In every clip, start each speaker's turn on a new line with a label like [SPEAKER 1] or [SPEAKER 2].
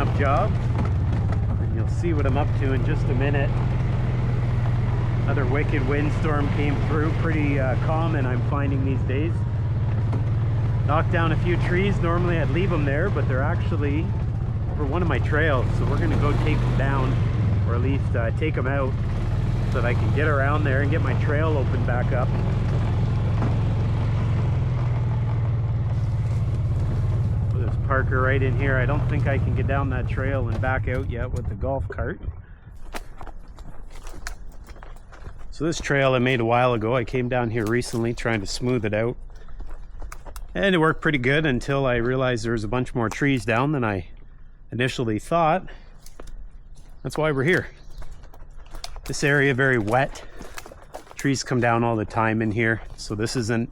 [SPEAKER 1] cleanup job, and you'll see what I'm up to in just a minute. Another wicked windstorm came through, pretty common I'm finding these days. Knocked down a few trees. Normally I'd leave them there, but they're actually over one of my trails, so we're gonna go take them down, or at least take them out so that I can get around there and get my trail open back up. There's Parker right in here. I don't think I can get down that trail and back out yet with the golf cart. So this trail I made a while ago, I came down here recently trying to smooth it out, and it worked pretty good until I realized there was a bunch more trees down than I initially thought. That's why we're here. This area very wet. Trees come down all the time in here, so this isn't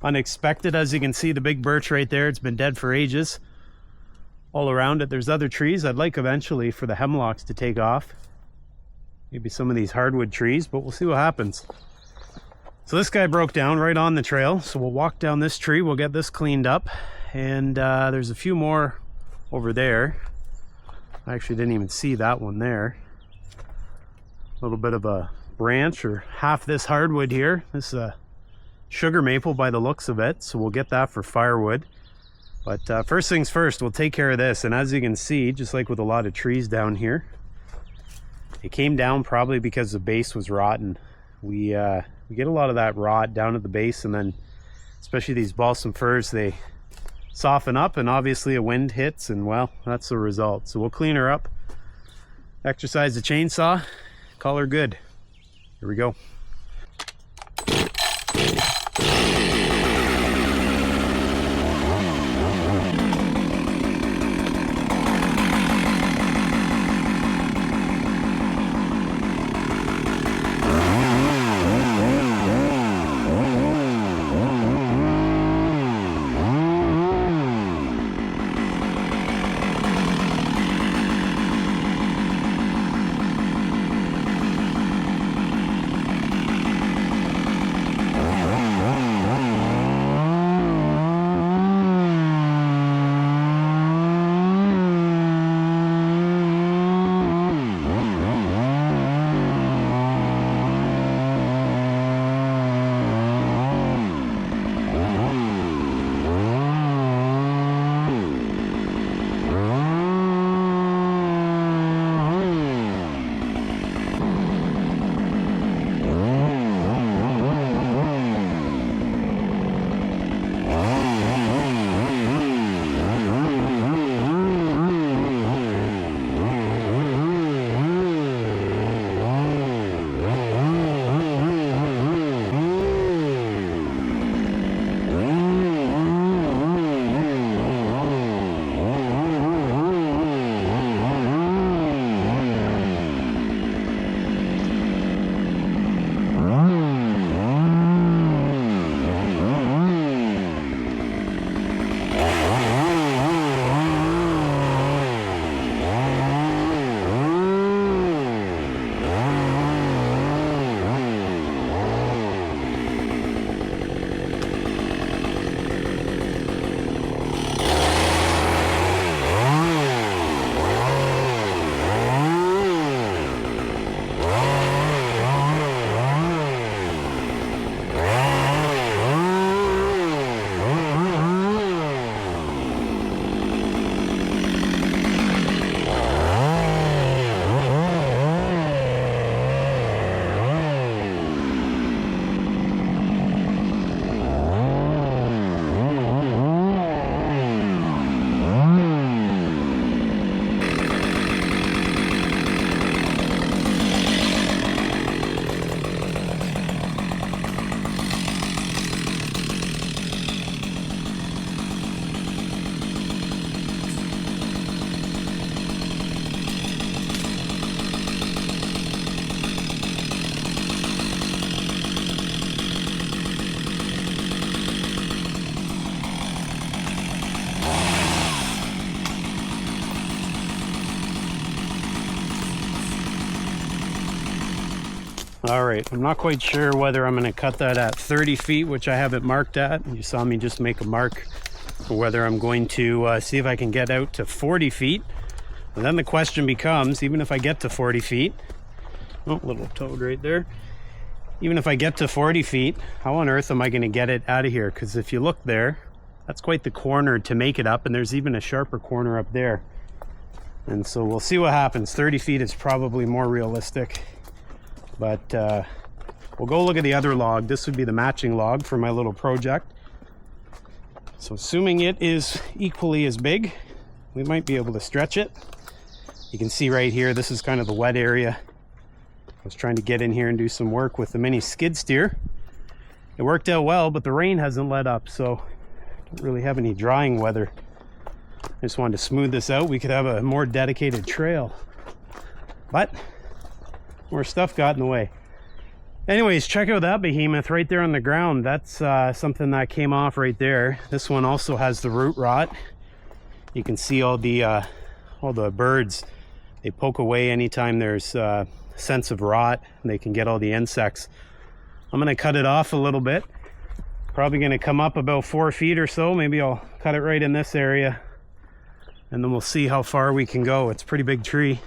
[SPEAKER 1] unexpected. As you can see, the big birch right there, it's been dead for ages. All around it there's other trees. I'd like eventually for the hemlocks to take off, maybe some of these hardwood trees, but we'll see what happens. So this guy broke down right on the trail, so we'll walk down this tree, we'll get this cleaned up, and there's a few more over there. I actually didn't even see that one there. A little bit of a branch, or half this hardwood here. This is a sugar maple by the looks of it, so we'll get that for firewood. But first things first, we'll take care of this. And as you can see, just like with a lot of trees down here, it came down probably because the base was rotten. We get a lot of that rot down at the base, and then especially these balsam firs, they soften up, and obviously a wind hits, and well, that's the result. So we'll clean her up, exercise the chainsaw, call her good. Here we go. All right, I'm not quite sure whether I'm going to cut that at 30 feet, which I have it marked at. You saw me just make a mark, or whether I'm going to see if I can get out to 40 feet. And then the question becomes, even if I get to 40 feet, oh, little toad right there. Even if I get to 40 feet, how on earth am I going to get it out of here? Because if you look there, that's quite the corner to make it up, and there's even a sharper corner up there. And so we'll see what happens. 30 feet is probably more realistic, but we'll go look at the other log. This would be the matching log for my little project. So assuming it is equally as big, we might be able to stretch it. You can see right here, this is kind of the wet area. I was trying to get in here and do some work with the mini skid steer. It worked out well, but the rain hasn't let up, so I don't really have any drying weather. I just wanted to smooth this out. We could have a more dedicated trail, but more stuff got in the way. Anyways, check out that behemoth right there on the ground. That's something that came off right there. This one also has the root rot. You can see all the birds. They poke away anytime there's sense of rot, and they can get all the insects. I'm going to cut it off a little bit. Probably going to come up about 4 feet or so. Maybe I'll cut it right in this area, and then we'll see how far we can go. It's a pretty big tree.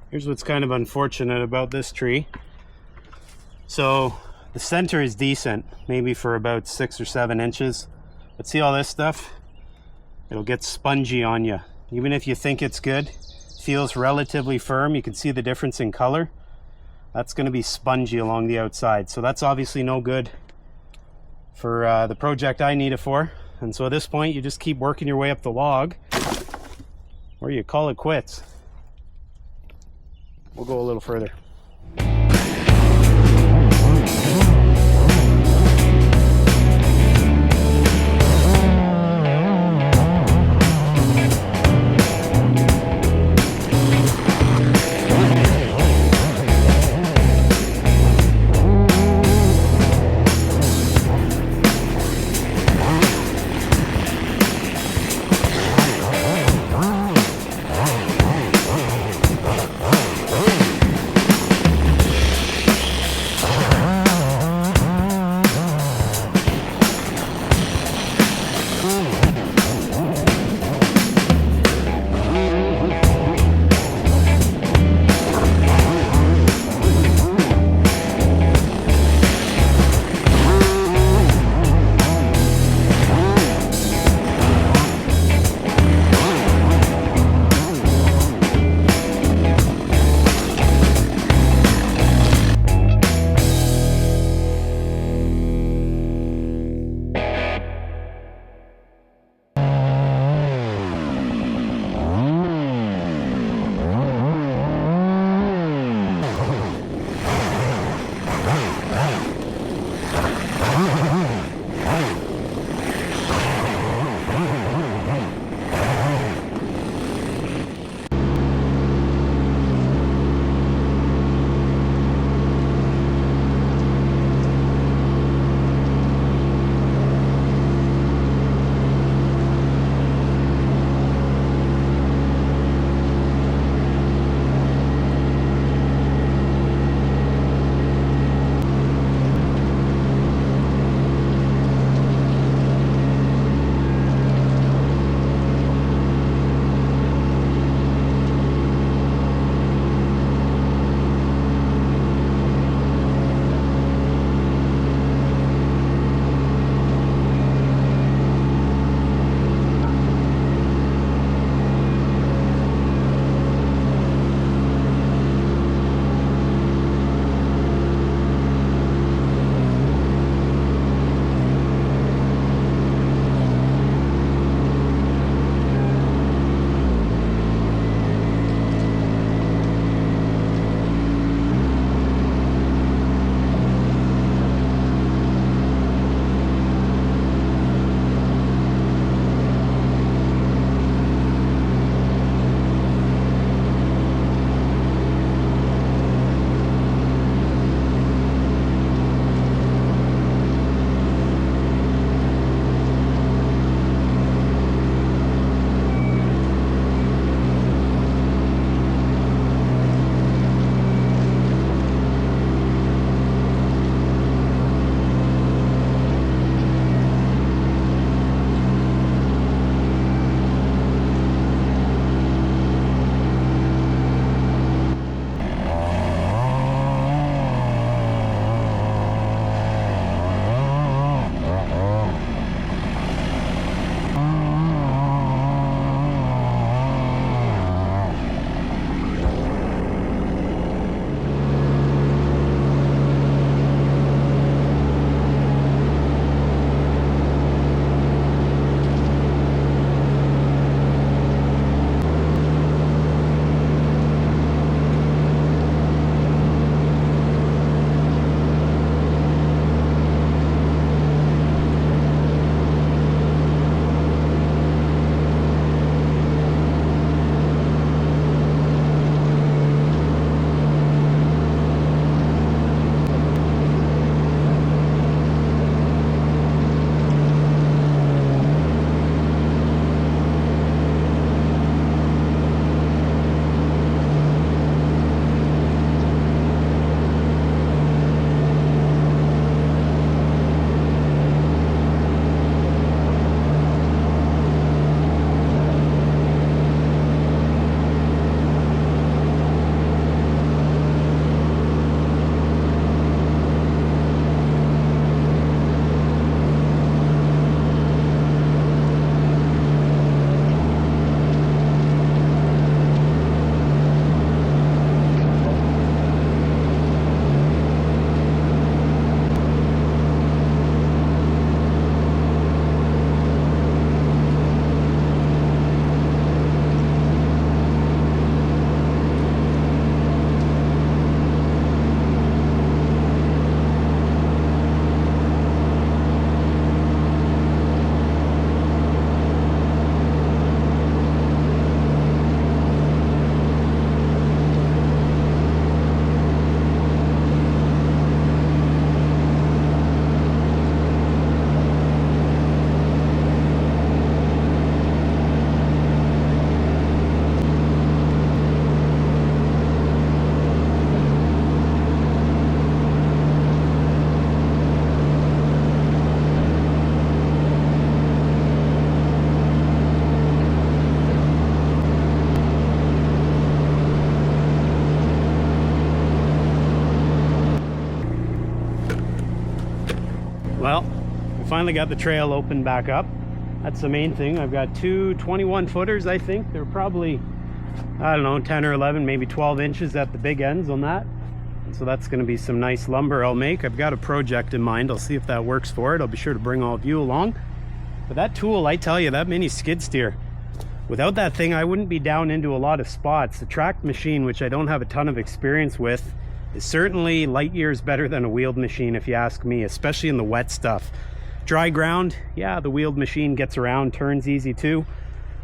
[SPEAKER 1] Here's what's kind of unfortunate about this tree. So the center is decent, maybe for about 6 or 7 inches. But see all this stuff? It'll get spongy on you. Even if you think it's good, feels relatively firm. You can see the difference in color. That's going to be spongy along the outside. So that's obviously no good for the project I need it for. And so at this point, you just keep working your way up the log, or you call it quits. We'll go a little further. finally got the trail open back up. That's the main thing. I've got two 21 footers, I think. They're probably, I don't know, 10 or 11, maybe 12 inches at the big ends on that. And so that's going to be some nice lumber I'll make. I've got a project in mind. I'll see if that works for it. I'll be sure to bring all of you along. But that tool, I tell you, that mini skid steer, without that thing, I wouldn't be down into a lot of spots. The tracked machine, which I don't have a ton of experience with, is certainly light years better than a wheeled machine, if you ask me, especially in the wet stuff. Dry ground, yeah, the wheeled machine gets around, turns easy too.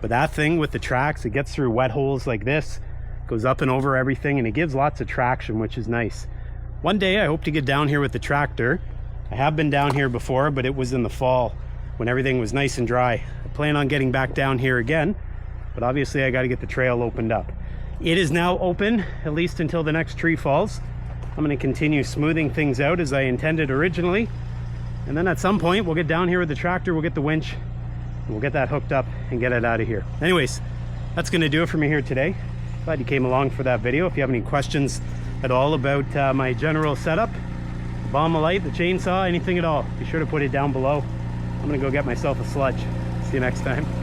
[SPEAKER 1] But that thing with the tracks, it gets through wet holes like this, goes up and over everything, and it gives lots of traction, which is nice. One day I hope to get down here with the tractor. I have been down here before, but it was in the fall when everything was nice and dry. I plan on getting back down here again, but obviously I got to get the trail opened up. It is now open, at least until the next tree falls. I'm going to continue smoothing things out as I intended originally, and then at some point we'll get down here with the tractor, we'll get the winch, and we'll get that hooked up and get it out of here. Anyways, that's going to do it for me here today. Glad you came along for that video. If you have any questions at all about my general setup, the Baumalight, the chainsaw, anything at all, be sure to put it down below. I'm going to go get myself a sludge. See you next time.